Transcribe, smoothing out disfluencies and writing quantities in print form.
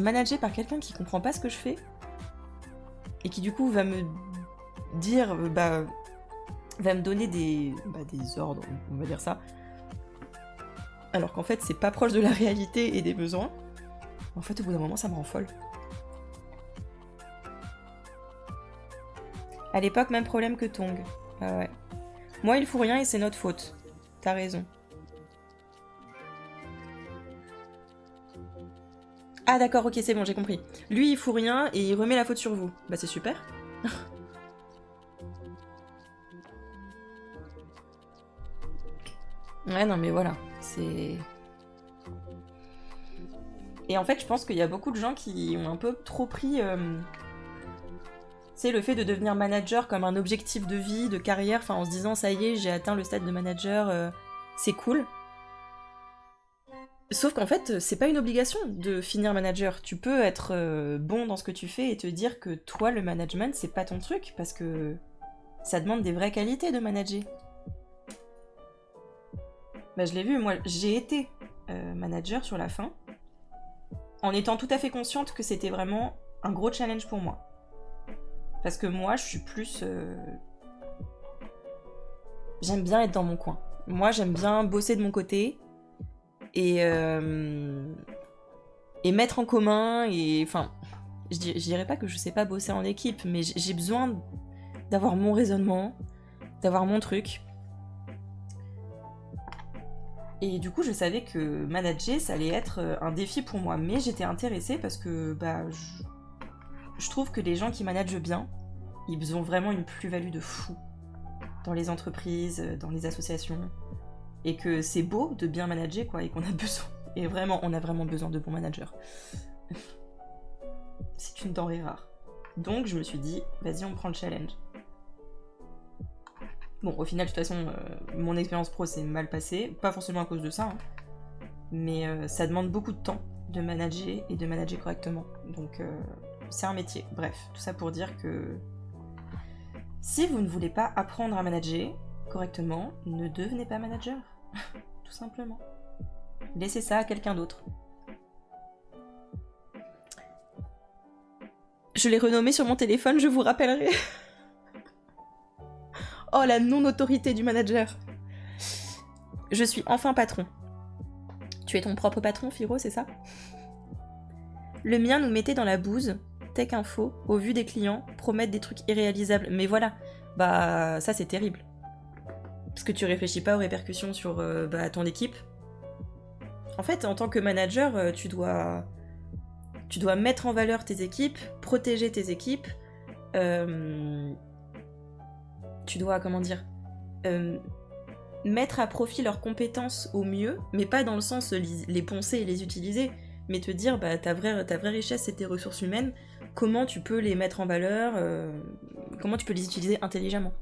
managé par quelqu'un qui comprend pas ce que je fais et qui du coup va me dire, va me donner des ordres, on va dire ça, alors qu'en fait c'est pas proche de la réalité et des besoins. En fait au bout d'un moment ça me rend folle. À l'époque même problème que Tong. Ah ouais. Moi il fout rien et c'est notre faute. T'as raison. Ah d'accord, ok, c'est bon, j'ai compris. Lui, il fout rien et il remet la faute sur vous. Bah c'est super. Ouais, non mais voilà, c'est... Et en fait, je pense qu'il y a beaucoup de gens qui ont un peu trop pris... c'est le fait de devenir manager comme un objectif de vie, de carrière, enfin en se disant ça y est, j'ai atteint le stade de manager, c'est cool. Sauf qu'en fait, c'est pas une obligation de finir manager. Tu peux être bon dans ce que tu fais et te dire que toi, le management, c'est pas ton truc, parce que ça demande des vraies qualités de manager. Bah, je l'ai vu, moi, j'ai été manager sur la fin, en étant tout à fait consciente que c'était vraiment un gros challenge pour moi. Parce que moi, je suis plus... J'aime bien être dans mon coin. Moi, j'aime bien bosser de mon côté et mettre en commun et... Enfin, je dirais pas que je sais pas bosser en équipe, mais j'ai besoin d'avoir mon raisonnement, d'avoir mon truc. Et du coup, je savais que manager, ça allait être un défi pour moi. Mais j'étais intéressée parce que je trouve que les gens qui managent bien, ils ont vraiment une plus-value de fou dans les entreprises, dans les associations. Et que c'est beau de bien manager, quoi, et qu'on a besoin. Et vraiment, on a vraiment besoin de bons managers. C'est une denrée rare. Donc, je me suis dit, vas-y, on prend le challenge. Bon, au final, de toute façon, mon expérience pro s'est mal passée. Pas forcément à cause de ça, hein. Mais ça demande beaucoup de temps de manager et de manager correctement. Donc, c'est un métier. Bref, tout ça pour dire que si vous ne voulez pas apprendre à manager correctement, ne devenez pas manager. Tout simplement. Laissez ça à quelqu'un d'autre. Je l'ai renommé sur mon téléphone, je vous rappellerai. Oh, la non-autorité du manager. Je suis enfin patron. Tu es ton propre patron, Firo, c'est ça? Le mien nous mettait dans la bouse, tech info, au vu des clients, promettre des trucs irréalisables. Mais voilà, bah ça c'est terrible. Parce que tu réfléchis pas aux répercussions sur ton équipe. En fait, en tant que manager, tu dois mettre en valeur tes équipes, protéger tes équipes, tu dois, mettre à profit leurs compétences au mieux, mais pas dans le sens les poncer et les utiliser, mais te dire, bah, ta vraie richesse, c'est tes ressources humaines, comment tu peux les mettre en valeur, comment tu peux les utiliser intelligemment.